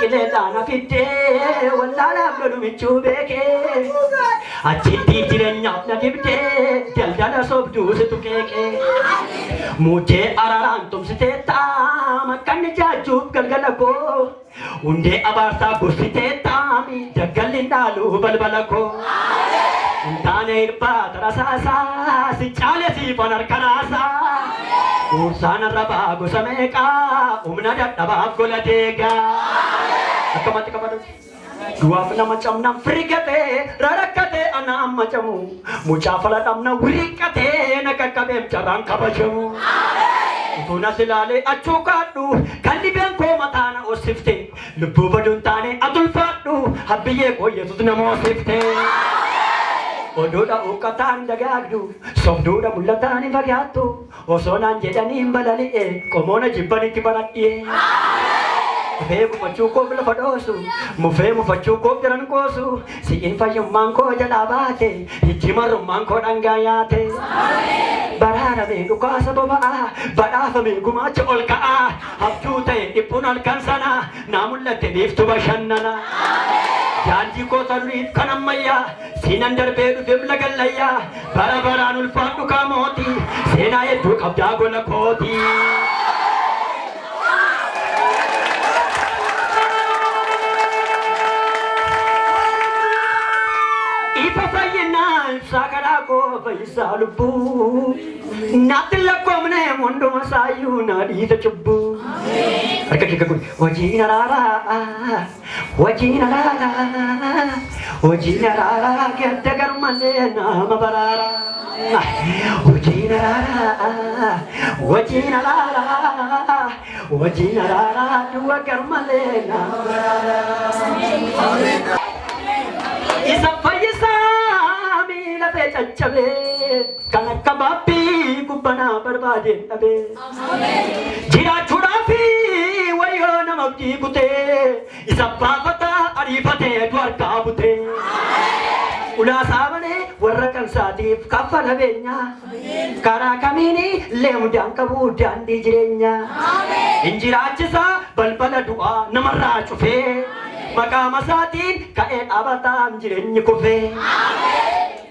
Ilelana fide wallana gadu michu beke achiti jirenya na gibde daldala sobdu situkeke mujhe araran tum siteta makan jaju galgalako unde abarta gursiteta mi jagalindalu balbalako Tane irpa tarasasa si chale si panar karasa Ursana raba gusameka umna dadaba golatega Akamati kamadu Dua pena macam nam frigate rarakate anam macamu Mucafala tamna urikate nakakabem cabang kabajamu Tuna silale achukadu kalibyan ko matana osifte Lubu baduntane atul fatu habiye ko yesu namo sifte Ododa ukatan dagagdu sobduda mulatani bagyatu osonan jedani balali komona jibbani kibarati Femu machuko bila padosu mufemu fachuko jalan kosu si infayum mangko jalabate ichimaru mangko dangayate barara me dukasa baba badafa me gumacho olka habjute ipunal kansana namullate diftu bashannana Janji ko tarif kanamaya sinandar bedu fimla gallaya barabaranul fatu kamoti senaye duk abda gola koti Sakara ko faisalupu natilako mne mondo masayu nadi ta chubbu arkaki kakun wajina rara ketta karmale nama barara wajina rara dua karmale nama barara isa faisa Chabe kanaka bapi kubana barbade tabe jira churafi wayo namabdi kute isapafata arifate dwarka bute ula savane warrakan sadif kafana benya kara kamini lemudang kabudan di jirenya injira chisa balbala dua namarra chufe maka masatin kaen abatam jirenya kufe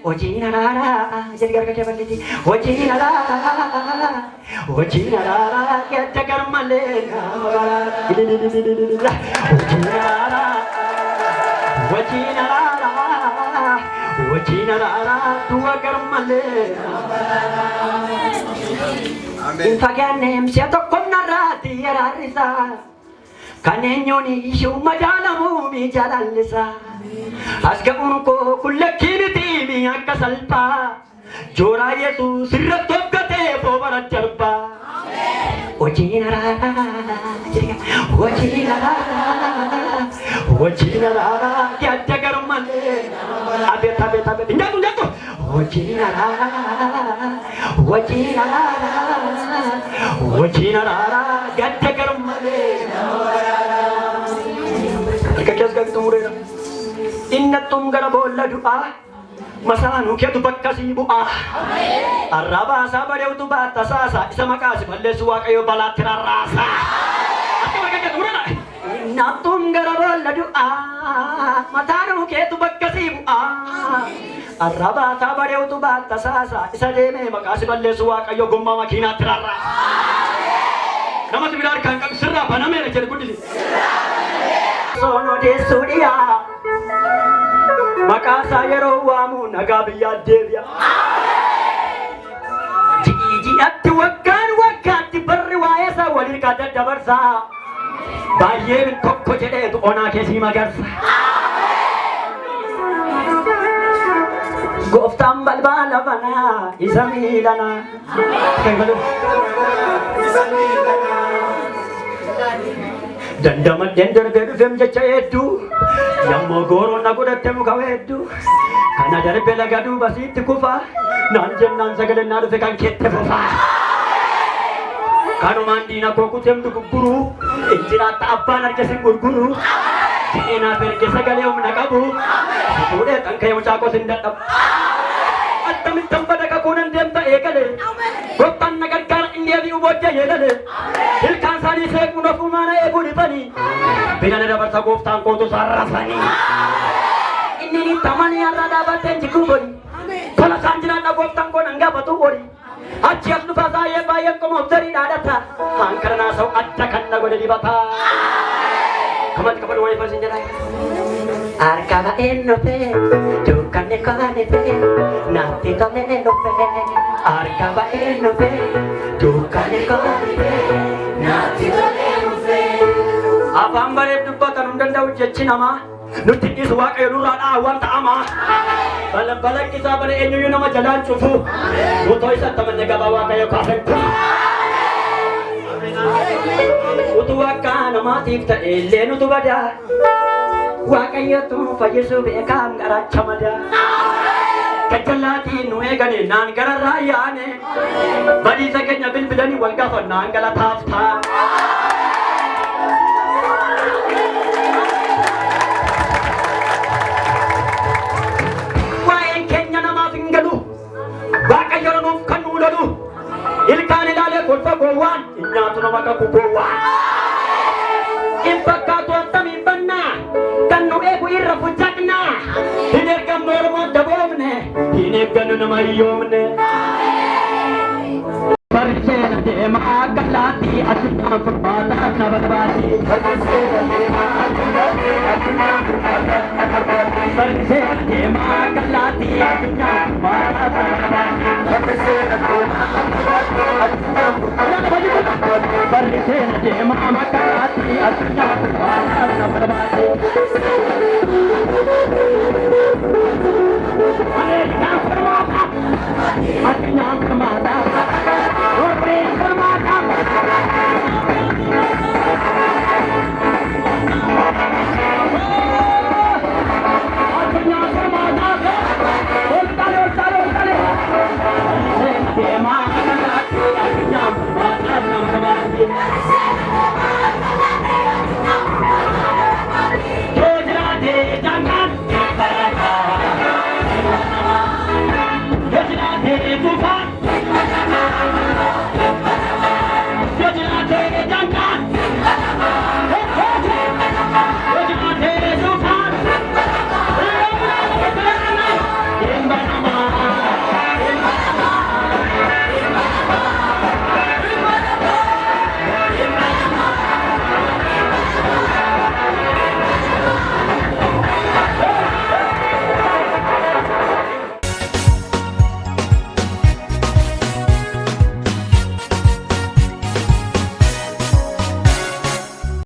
Wajina rara, jadi gara kerja balik. Wajina rara, kita kermale. Wajina rara, dua kermale. Amen. Infagane siapa konarati arisa. Kanenyoni shuma jalamu mi jalalisa. Asga unko kullakirti mi akasalpa. Jora yesu sirratokate povara charpa. Wajina rara, kya jagar male. Abe tinggal tu. Wajina rara, kya jagar male. क्या इसका तुम रे इन तुम गर बोल दुआ मसानु क्या तू पक्का सी बुआ अर्राबा सा बड़े तू बात सासा इसमा का से भले सुआ कयो बला तेरा रासा क्या क्या तुम रे इन तुम गर बोल दुआ मसानु क्या तू पक्का सी बुआ अर्राबा सा बड़े तू बात सासा इसले में मका से भले सुआ कयो गुम्मा मखीना तेरा रासा नमस्ते बिरार खान का सिर्रा बना मेरे चल कुटी Sono de Suria Maka saya rawamu nagabiya devya Jiji atu wakati berriwaya sa walir kada dabarsa Baye min kokko jede tu ona kesi magarsa Goftam balbala bana izamilana Izamilana Dandamat dender bedu fem jachetu Yammo goro nagudatem kawetu Kana dare bela gadu basit kufa Nanjen nan sagale naru sekan kette fufa Kanu mandi na koku tem du guru Injira taabba narke singur guru Ena berke sagale nagabu Ude tangkay mo chako sindatab At tamit tambada ka kunan dem ta ekale Gotan nagagkar india di bojja jedhane ilkaan isaanii seequu nafuu mana eeguu dhibanii binana dabarsa gooftaan kootu sarrafanii inni ni tamanii har'a dhaabattee jiguu godhi tola isaan jiraadha gooftaan koo nan gaafatu godhi achi as dhufa baay'een qomoof darii dhaadhata hankara naasa'u adda kan na godhe dibataa kamatti qabalu wayii farsin jedhaa Arkaba enope, tukane kanepe, nati tole enope. Arkaba enope, tukane kanepe, nati tole enope. Afaan bareef dubbatan hin danda'u jechi namaa nutti dhiisu waaqayyo nurraa dhaawwan ta'ama. Balakkisaa bara eenyuyyuu nama jalaan cufu utoo isa tamanne gabaa waaqayyo kaafan kun. Utuu akka namaatiif ta'e illee nutu badaa. Waaqayyo tu fayyisu beekam garacha madaa. Kajjallaatiin nu eegane naan gararraa yaane badiisa keenya bilbilanii wal gaafannaan galataaf ta'a. Waa'een keenya namaaf hin galu waaqayyo nuuf kan nuu lolu ilkaan ilaalee kolfa gowwaan hin nyaatu nama kakuu gowwaan. In fakkaatu attamiin bannaa kan nu eegu irra fujjaqnaa hin ergamnu oromoo daboomne hin eeggannu nama hiyyoomne. Barseena deemaa galaatti addunyaa furmaataaf na barbaadi. Barseena deemaa galaatti addunyaa furmaataaf na barbaadi. Barseena deemaa galaatti addunyaa furmaataaf na barbaadi. Barseena deemaa galaatti addunyaa furmaataaf na barbaadi. Barseena deemaa galaatti addunyaa furmaataaf na barbaadi.